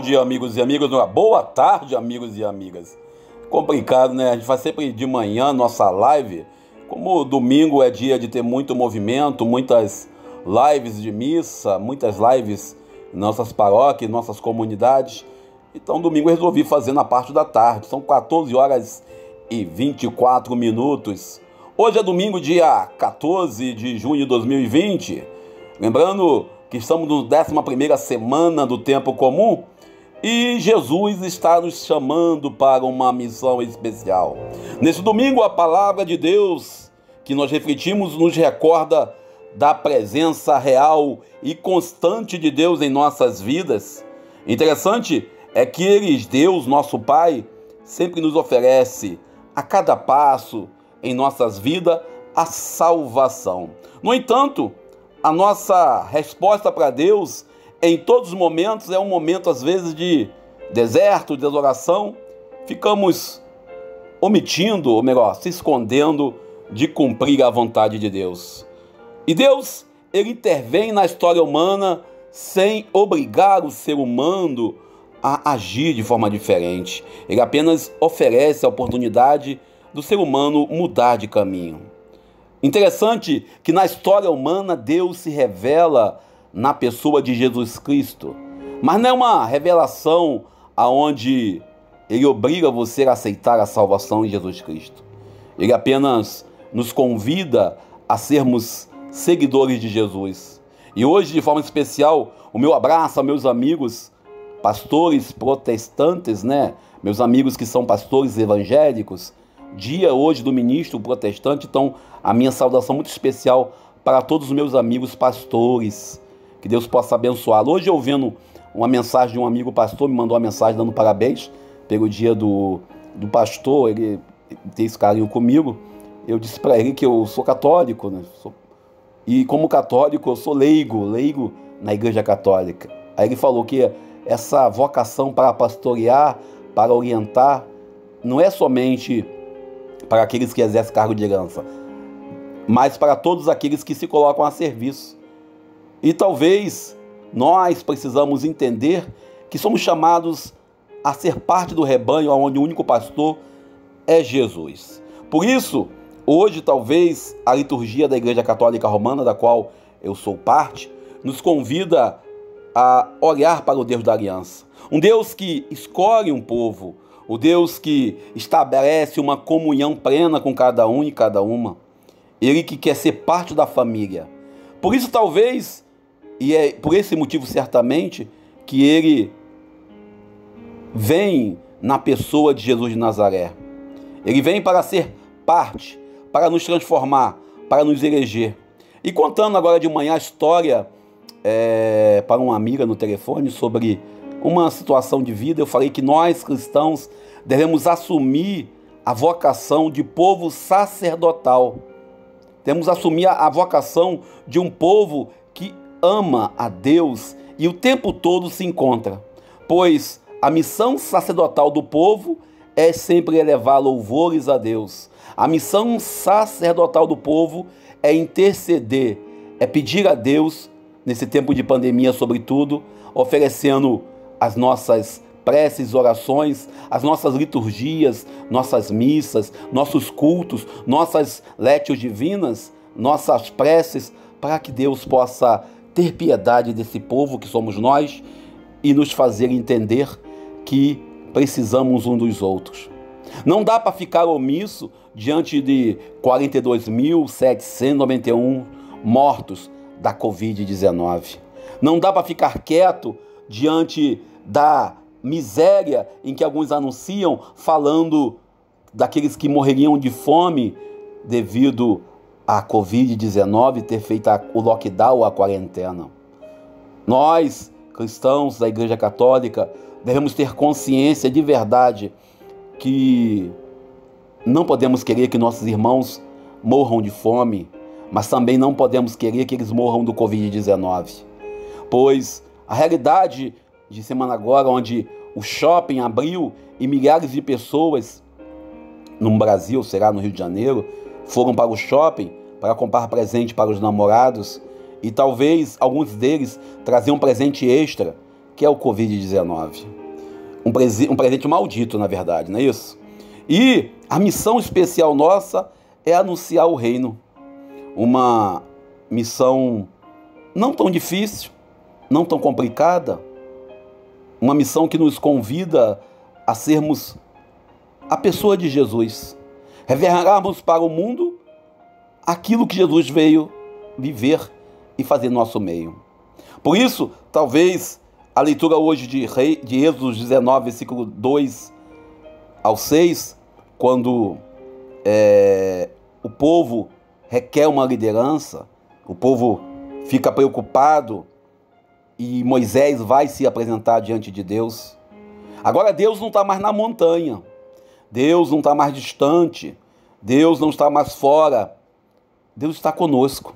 dia, amigos e amigas. Boa tarde, amigos e amigas. Complicado, né? A gente faz sempre de manhã nossa live. Como domingo é dia de ter muito movimento, muitas lives de missa, muitas lives em nossas paróquias, em nossas comunidades. Então, domingo eu resolvi fazer na parte da tarde. São 14 horas e 24 minutos. Hoje é domingo, dia 14 de junho de 2020. Lembrando que estamos na 11ª semana do tempo comum e Jesus está nos chamando para uma missão especial. Nesse domingo, a palavra de Deus que nós refletimos nos recorda da presença real e constante de Deus em nossas vidas. Interessante é que Deus, nosso Pai, sempre nos oferece a cada passo em nossas vidas a salvação. No entanto, a nossa resposta para Deus em todos os momentos é um momento, às vezes, de deserto, de desolação. Ficamos omitindo, ou melhor, se escondendo de cumprir a vontade de Deus. E Deus, Ele intervém na história humana sem obrigar o ser humano a agir de forma diferente. Ele apenas oferece a oportunidade do ser humano mudar de caminho. Interessante que na história humana Deus se revela na pessoa de Jesus Cristo, mas não é uma revelação aonde Ele obriga você a aceitar a salvação em Jesus Cristo. Ele apenas nos convida a sermos seguidores de Jesus. E hoje, de forma especial, o meu abraço aos meus amigos pastores protestantes, Meus amigos que são pastores evangélicos. Dia hoje do ministro protestante, então a minha saudação muito especial para todos os meus amigos pastores, que Deus possa abençoá-los. Hoje eu vendo uma mensagem de um amigo pastor, me mandou uma mensagem dando parabéns pelo dia do pastor, ele tem esse carinho comigo. Eu disse para ele que eu sou católico, e como católico eu sou leigo na Igreja Católica. Aí ele falou que essa vocação para pastorear, para orientar, não é somente para aqueles que exercem cargo de herança, mas para todos aqueles que se colocam a serviço. E talvez nós precisamos entender que somos chamados a ser parte do rebanho onde o único pastor é Jesus. Por isso, hoje talvez a liturgia da Igreja Católica Romana, da qual eu sou parte, nos convida a olhar para o Deus da aliança. Um Deus que escolhe um povo, o Deus que estabelece uma comunhão plena com cada um e cada uma. Ele que quer ser parte da família. Por isso, talvez, e é por esse motivo certamente, que ele vem na pessoa de Jesus de Nazaré. Ele vem para ser parte, para nos transformar, para nos eleger. E contando agora de manhã a história para uma amiga no telefone sobre uma situação de vida, eu falei que nós cristãos devemos assumir a vocação de povo sacerdotal. Temos que assumir a vocação de um povo que ama a Deus e o tempo todo se encontra, pois a missão sacerdotal do povo é sempre elevar louvores a Deus. A missão sacerdotal do povo é interceder, é pedir a Deus, nesse tempo de pandemia sobretudo, oferecendo as nossas preces, orações, as nossas liturgias, nossas missas, nossos cultos, nossas létios divinas, nossas preces, para que Deus possa ter piedade desse povo que somos nós e nos fazer entender que precisamos uns dos outros. Não dá para ficar omisso diante de 42.791 mortos da Covid-19. Não dá para ficar quieto diante da miséria em que alguns anunciam, falando daqueles que morreriam de fome devido à Covid-19 ter feito o lockdown, a quarentena. Nós, cristãos da Igreja Católica, devemos ter consciência de verdade que não podemos querer que nossos irmãos morram de fome, mas também não podemos querer que eles morram do Covid-19. Pois a realidade de semana agora, onde o shopping abriu e milhares de pessoas no Brasil, será no Rio de Janeiro, foram para o shopping para comprar presente para os namorados e talvez alguns deles traziam um presente extra que é o Covid-19. Um presente maldito, na verdade, não é isso? E a missão especial nossa é anunciar o reino. Uma missão não tão difícil, não tão complicada, uma missão que nos convida a sermos a pessoa de Jesus, revelarmos para o mundo aquilo que Jesus veio viver e fazer no nosso meio. Por isso, talvez a leitura hoje de Êxodo 19, versículo 2 ao 6, quando o povo requer uma liderança, o povo fica preocupado e Moisés vai se apresentar diante de Deus. Agora Deus não está mais na montanha, Deus não está mais distante, Deus não está mais fora, Deus está conosco,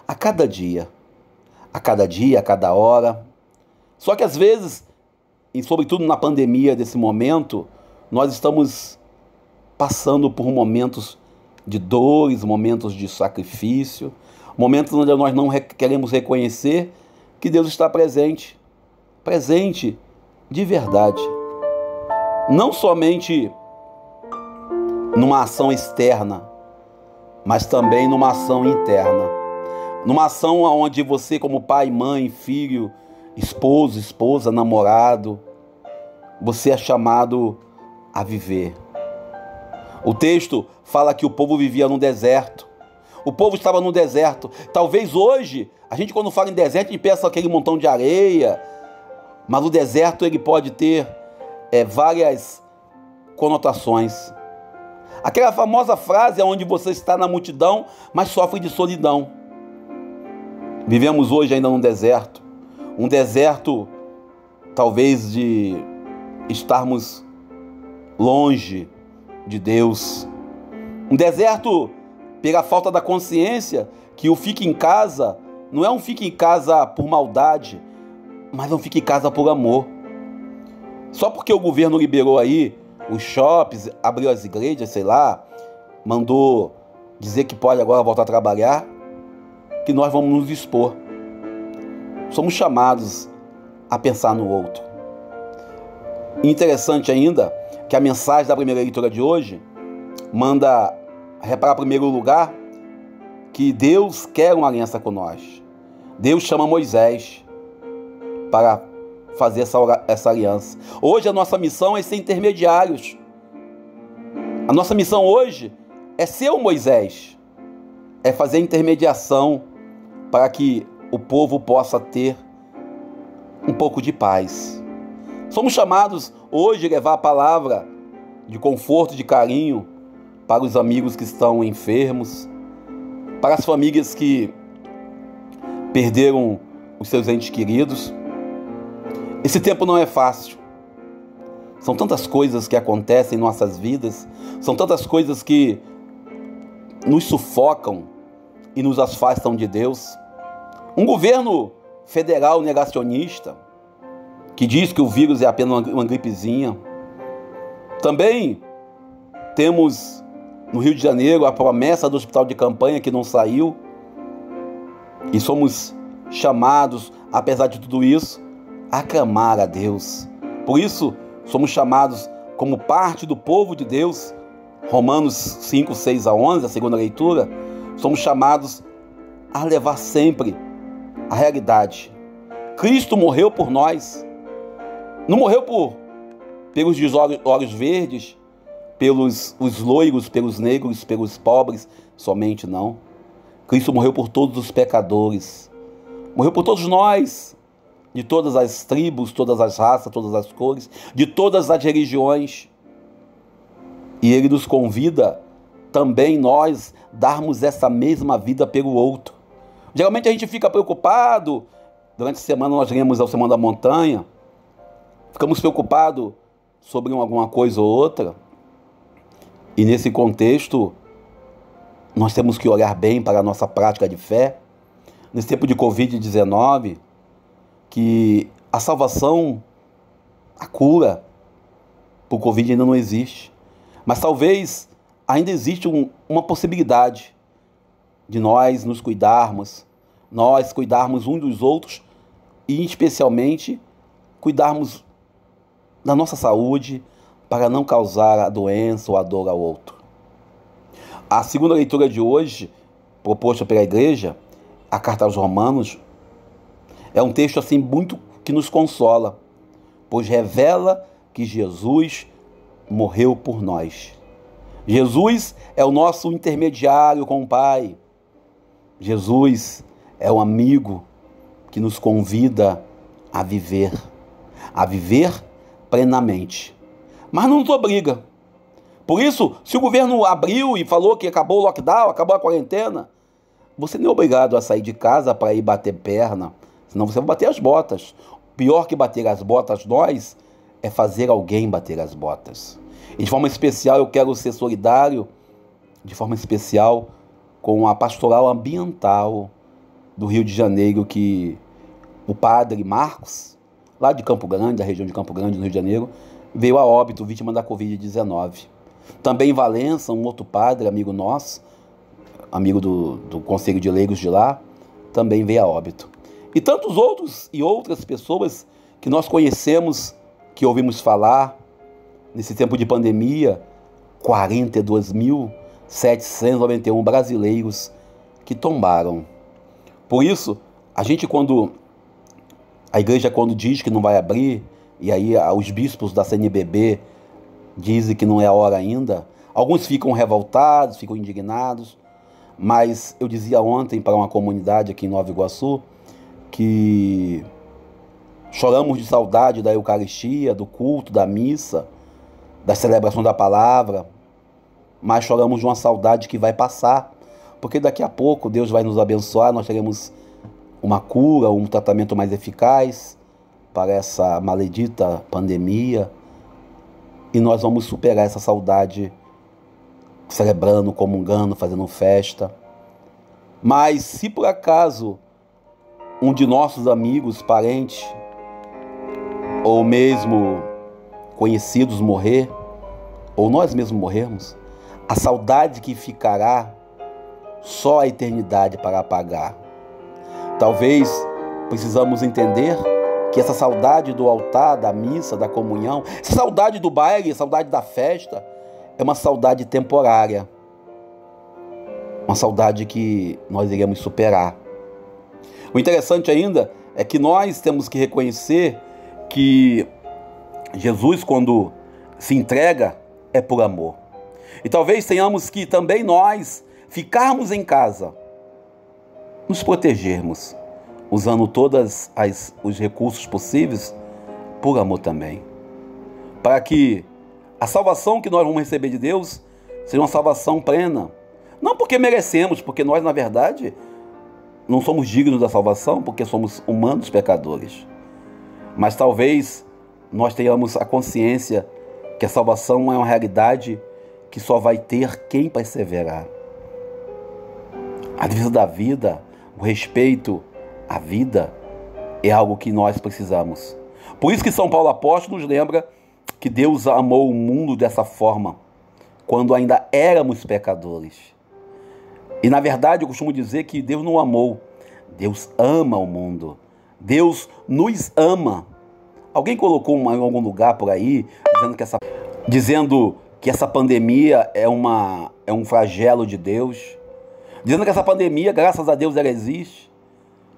a cada dia, a cada hora. Só que às vezes, e sobretudo na pandemia desse momento, nós estamos passando por momentos de dores, momentos de sacrifício, momentos onde nós não queremos reconhecer que Deus está presente, presente de verdade. Não somente numa ação externa, mas também numa ação interna. Numa ação onde você, como pai, mãe, filho, esposo, esposa, namorado, você é chamado a viver. O texto fala que o povo vivia no deserto. O povo estava no deserto. Talvez hoje, a gente quando fala em deserto, a gente pensa aquele montão de areia, mas o deserto ele pode ter várias conotações. Aquela famosa frase onde você está na multidão, mas sofre de solidão. Vivemos hoje ainda num deserto. Um deserto, talvez, de estarmos longe de Deus. Um deserto pela falta da consciência que o fique em casa não é um fique em casa por maldade, mas um fique em casa por amor. Só porque o governo liberou aí os shoppings, abriu as igrejas, sei lá, mandou dizer que pode agora voltar a trabalhar, que nós vamos nos expor. Somos chamados a pensar no outro. Interessante ainda que a mensagem da primeira leitura de hoje manda reparar, em primeiro lugar, que Deus quer uma aliança com nós. Deus chama Moisés para fazer essa aliança. Hoje a nossa missão é ser intermediários. A nossa missão hoje é ser o Moisés, é fazer intermediação para que o povo possa ter um pouco de paz. Somos chamados hoje a levar a palavra de conforto, de carinho para os amigos que estão enfermos, para as famílias que perderam os seus entes queridos. Esse tempo não é fácil. São tantas coisas que acontecem em nossas vidas, são tantas coisas que nos sufocam e nos afastam de Deus. Um governo federal negacionista, que diz que o vírus é apenas uma gripezinha. Também temos no Rio de Janeiro a promessa do hospital de campanha que não saiu. E somos chamados, apesar de tudo isso, a clamar a Deus. Por isso, somos chamados como parte do povo de Deus. Romanos 5, 6 a 11, a segunda leitura, somos chamados a levar sempre a realidade. Cristo morreu por nós. Não morreu pelos de olhos verdes, pelos os loiros, pelos negros, pelos pobres, somente não. Cristo morreu por todos os pecadores. Morreu por todos nós, de todas as tribos, todas as raças, todas as cores, de todas as religiões. E Ele nos convida também nós darmos essa mesma vida pelo outro. Geralmente a gente fica preocupado, durante a semana nós lemos ao Sermão da Montanha, ficamos preocupados sobre alguma coisa ou outra, e nesse contexto nós temos que olhar bem para a nossa prática de fé. Nesse tempo de Covid-19, que a salvação, a cura por Covid ainda não existe, mas talvez ainda existe uma possibilidade de nós nos cuidarmos, nós cuidarmos uns dos outros e especialmente cuidarmos da nossa saúde para não causar a doença ou a dor ao outro. A segunda leitura de hoje, proposta pela igreja, a carta aos Romanos, é um texto assim muito que nos consola, pois revela que Jesus morreu por nós. Jesus é o nosso intermediário com o Pai. Jesus é o amigo que nos convida a viver plenamente. Mas não nos obriga. Por isso, se o governo abriu e falou que acabou o lockdown, acabou a quarentena, você não é obrigado a sair de casa para ir bater perna, senão você vai bater as botas. Pior que bater as botas nós é fazer alguém bater as botas. E de forma especial eu quero ser solidário, de forma especial, com a pastoral ambiental do Rio de Janeiro, que o padre Marcos, lá de Campo Grande, da região de Campo Grande, no Rio de Janeiro, veio a óbito, vítima da Covid-19. Também em Valença, um outro padre, amigo nosso, amigo do Conselho de Leigos de lá, também veio a óbito. E tantos outros e outras pessoas que nós conhecemos, que ouvimos falar, nesse tempo de pandemia, 42.791 brasileiros que tombaram. Por isso, a igreja quando diz que não vai abrir, e aí os bispos da CNBB dizem que não é a hora ainda, alguns ficam revoltados, ficam indignados, mas eu dizia ontem para uma comunidade aqui em Nova Iguaçu que choramos de saudade da Eucaristia, do culto, da missa, da celebração da palavra, mas choramos de uma saudade que vai passar, porque daqui a pouco Deus vai nos abençoar, nós teremos uma cura, um tratamento mais eficaz para essa maledita pandemia, e nós vamos superar essa saudade celebrando, comungando, fazendo festa. Mas se por acaso um de nossos amigos, parentes, ou mesmo conhecidos morrer, ou nós mesmos morrermos, a saudade que ficará, só a eternidade para apagar. Talvez precisamos entender que essa saudade do altar, da missa, da comunhão, essa saudade do baile, saudade da festa, é uma saudade temporária. Uma saudade que nós iremos superar. O interessante ainda é que nós temos que reconhecer que Jesus, quando se entrega, é por amor. E talvez tenhamos que também nós ficarmos em casa, nos protegermos, usando todos os recursos possíveis, por amor também. Para que a salvação que nós vamos receber de Deus seja uma salvação plena. Não porque merecemos, porque nós, na verdade, não somos dignos da salvação, porque somos humanos pecadores. Mas talvez nós tenhamos a consciência que a salvação é uma realidade que só vai ter quem perseverar. A defesa da vida, o respeito à vida é algo que nós precisamos. Por isso que São Paulo Apóstolo nos lembra que Deus amou o mundo dessa forma, quando ainda éramos pecadores. E na verdade eu costumo dizer que Deus não amou, Deus ama o mundo. Deus nos ama. Alguém colocou em algum lugar por aí dizendo que essa pandemia é um flagelo de Deus, dizendo que essa pandemia, graças a Deus, ela existe,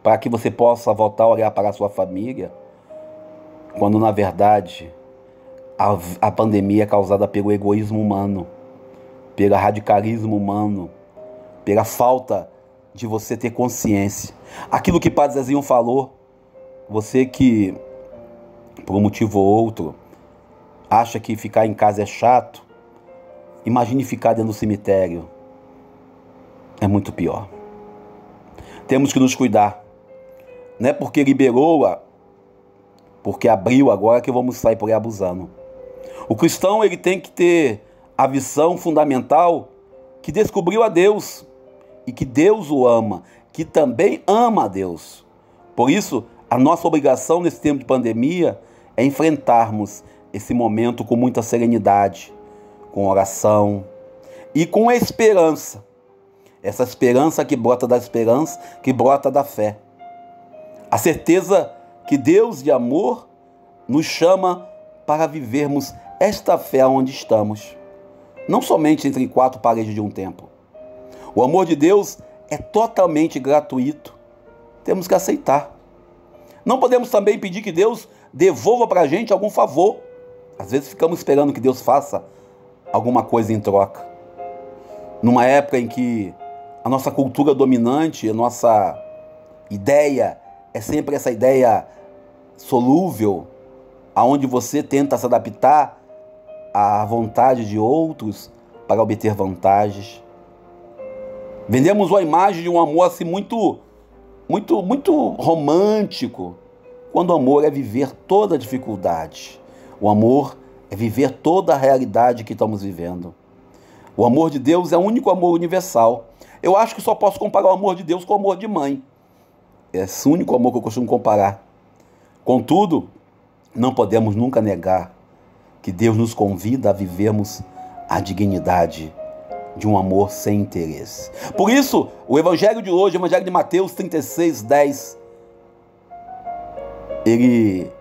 para que você possa voltar a olhar para a sua família, quando na verdade a pandemia é causada pelo egoísmo humano, pelo radicalismo humano, pela falta de você ter consciência. Aquilo que Padre Zezinho falou, você que por um motivo ou outro acha que ficar em casa é chato, imagine ficar dentro do cemitério. É muito pior. Temos que nos cuidar. Não é porque liberou, porque abriu agora que vamos sair por aí abusando. O cristão, ele tem que ter a visão fundamental que descobriu a Deus e que Deus o ama, que também ama a Deus. Por isso, a nossa obrigação nesse tempo de pandemia é enfrentarmos esse momento com muita serenidade, com oração e com esperança. Essa esperança que brota da esperança, que brota da fé. A certeza que Deus de amor nos chama para vivermos esta fé onde estamos, não somente entre quatro paredes de um templo. O amor de Deus é totalmente gratuito. Temos que aceitar. Não podemos também pedir que Deus devolva para a gente algum favor. Às vezes ficamos esperando que Deus faça alguma coisa em troca. Numa época em que a nossa cultura dominante, a nossa ideia é sempre essa ideia solúvel, aonde você tenta se adaptar à vontade de outros para obter vantagens. Vendemos uma imagem de um amor assim muito romântico, quando o amor é viver toda a dificuldade. O amor é viver toda a realidade que estamos vivendo. O amor de Deus é o único amor universal. Eu acho que só posso comparar o amor de Deus com o amor de mãe. É esse único amor que eu costumo comparar. Contudo, não podemos nunca negar que Deus nos convida a vivermos a dignidade de um amor sem interesse. Por isso, o Evangelho de hoje, o Evangelho de Mateus 36:10, ele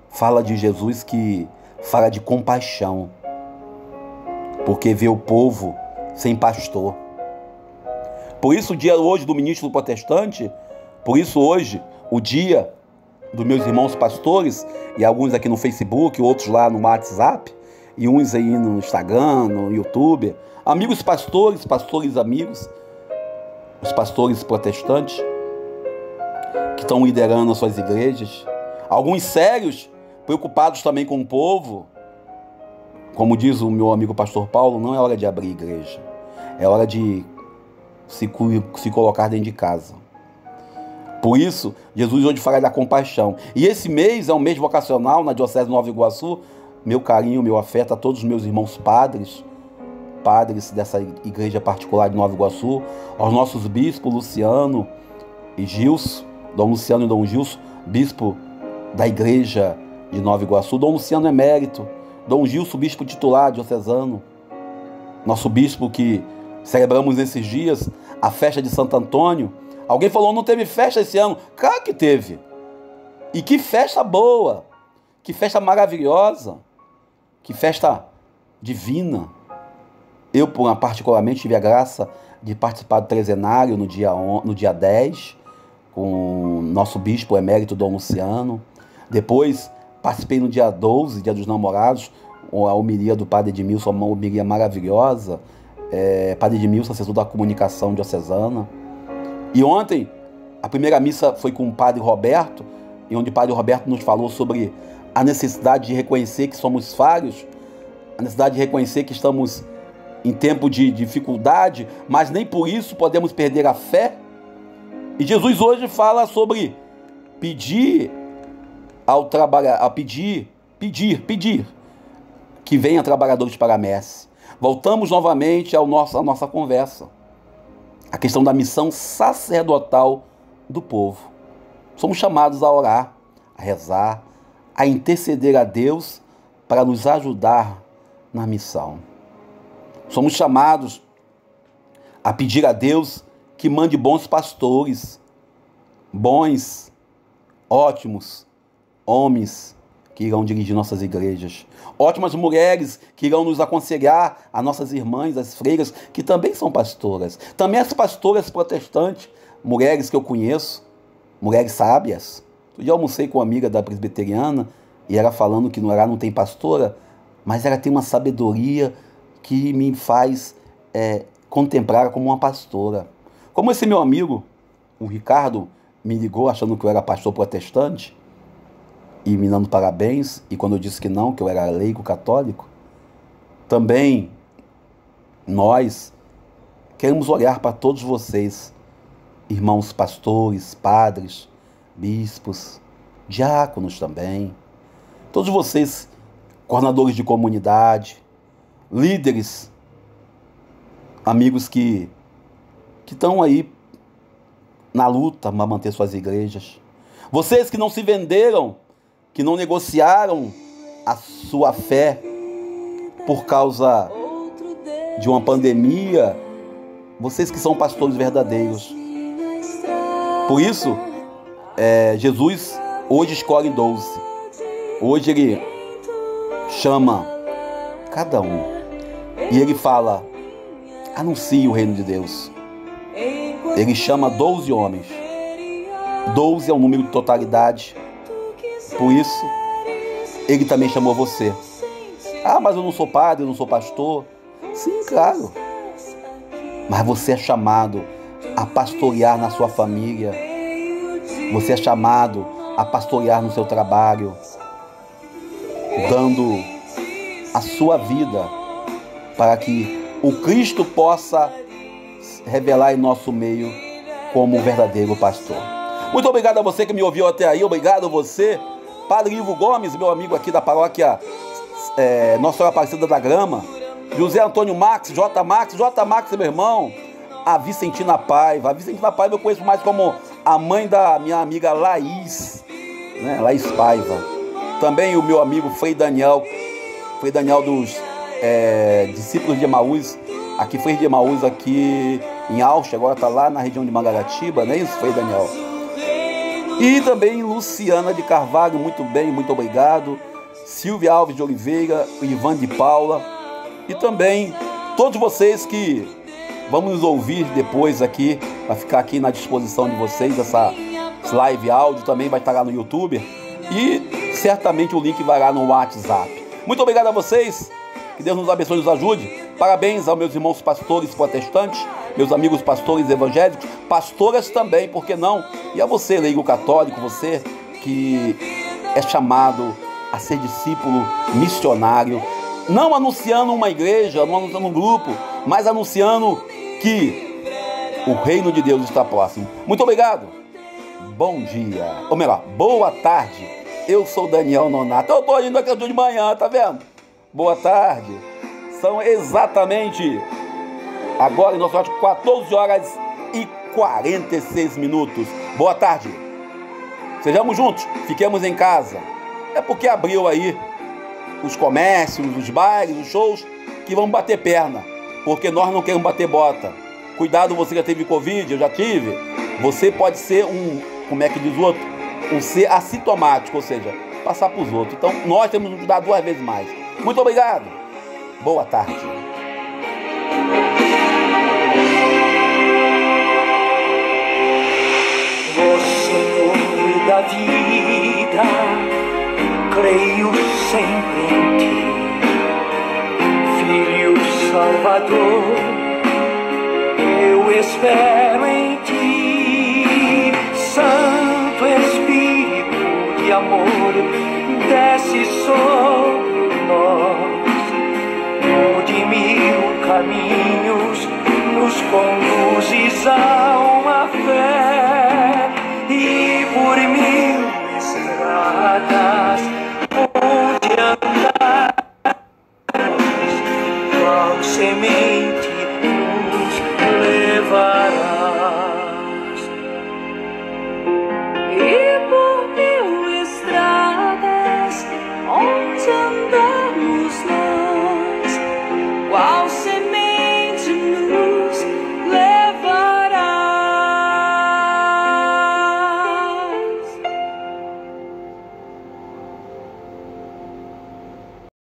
fala de Jesus que fala de compaixão, porque vê o povo sem pastor. Por isso o dia hoje do ministro protestante, por isso hoje o dia dos meus irmãos pastores, e alguns aqui no Facebook, outros lá no WhatsApp, e uns aí no Instagram, no YouTube, amigos pastores, pastores amigos, os pastores protestantes, que estão liderando as suas igrejas, alguns sérios, preocupados também com o povo. Como diz o meu amigo pastor Paulo, não é hora de abrir igreja, é hora de se colocar dentro de casa. Por isso, Jesus hoje fala da compaixão. E esse mês é um mês vocacional na Diocese de Nova Iguaçu. Meu carinho, meu afeto a todos os meus irmãos padres dessa igreja particular de Nova Iguaçu, aos nossos bispos Luciano e Gilson, Dom Luciano e Dom Gilson, bispo da igreja de Nova Iguaçu, Dom Luciano emérito, Dom Gilson, bispo titular diocesano, nosso bispo que celebramos nesses dias a festa de Santo Antônio. Alguém falou, não teve festa esse ano? Claro que teve. E que festa boa, que festa maravilhosa, que festa divina. Eu, particularmente, tive a graça de participar do trezenário no dia 10, com o nosso bispo emérito Dom Luciano. Depois, participei no dia 12, dia dos namorados, a homilia do padre Edmilson, uma homilia maravilhosa. Padre Edmilson, assessor da comunicação diocesana. E ontem, a primeira missa foi com o padre Roberto, e onde o padre Roberto nos falou sobre a necessidade de reconhecer que somos falhos, a necessidade de reconhecer que estamos em tempo de dificuldade, mas nem por isso podemos perder a fé. E Jesus hoje fala sobre pedir que venham trabalhadores para a messe. Voltamos novamente à nossa conversa. A questão da missão sacerdotal do povo. Somos chamados a orar, a rezar, a interceder a Deus para nos ajudar na missão. Somos chamados a pedir a Deus que mande bons pastores, bons, ótimos homens que irão dirigir nossas igrejas, ótimas mulheres que irão nos aconselhar, a nossas irmãs, as freiras, que também são pastoras, também as pastoras protestantes, mulheres que eu conheço, mulheres sábias. Eu almocei com uma amiga da presbiteriana e ela falando que ela não tem pastora, mas ela tem uma sabedoria que me faz contemplar como uma pastora. Como esse meu amigo, o Ricardo, me ligou achando que eu era pastor protestante, e me dando parabéns, e quando eu disse que não, que eu era leigo católico, também nós queremos olhar para todos vocês, irmãos pastores, padres, bispos, diáconos também, todos vocês, coordenadores de comunidade, líderes, amigos que estão aí na luta para manter suas igrejas, vocês que não se venderam, que não negociaram a sua fé por causa de uma pandemia, vocês que são pastores verdadeiros. Por isso, Jesus hoje escolhe 12. Hoje Ele chama cada um e Ele fala: anuncie o reino de Deus. Ele chama 12 homens. 12 é o número de totalidade. Por isso, Ele também chamou você. Ah, mas eu não sou padre, eu não sou pastor. Sim, claro. Mas você é chamado a pastorear na sua família. Você é chamado a pastorear no seu trabalho, dando a sua vida para que o Cristo possa revelar em nosso meio como um verdadeiro pastor. Muito obrigado a você que me ouviu até aí. Obrigado a você, Padre Ivo Gomes, meu amigo aqui da paróquia Nossa Senhora Aparecida da Grama. José Antônio Max, J. Max, meu irmão. A Vicentina Paiva. A Vicentina Paiva eu conheço mais como a mãe da minha amiga Laís, né? Laís Paiva. Também o meu amigo Frei Daniel dos discípulos de Emaús. Aqui, Frei de Emaús, aqui em Ausch, agora está lá na região de Mangaratiba, não é isso, Frei Daniel? E também Luciana de Carvalho, muito bem, muito obrigado. Silvia Alves de Oliveira, Ivan de Paula. E também todos vocês que vamos nos ouvir depois aqui, vai ficar aqui na disposição de vocês, essa live áudio também vai estar lá no YouTube. E certamente o link vai lá no WhatsApp. Muito obrigado a vocês, que Deus nos abençoe e nos ajude. Parabéns aos meus irmãos pastores protestantes, meus amigos pastores evangélicos, pastoras também, por que não? E a você, leigo católico, você que é chamado a ser discípulo missionário, não anunciando uma igreja, não anunciando um grupo, mas anunciando que o reino de Deus está próximo. Muito obrigado. Bom dia, ou melhor, boa tarde. Eu sou Daniel Nonato. Eu estou indo aqui de manhã, tá vendo? Boa tarde. São exatamente agora em nosso horário 14 horas e 46 minutos. Boa tarde. Sejamos juntos, fiquemos em casa. É porque abriu aí os comércios, os bailes, os shows, que vão bater perna, porque nós não queremos bater bota. Cuidado, você já teve Covid, eu já tive. Você pode ser como é que diz o outro? Um ser assintomático, ou seja, passar para os outros. Então, nós temos que ajudar 2 vezes mais. Muito obrigado. Boa tarde. Ó Senhor da vida, creio sempre em Ti, Filho Salvador, eu espero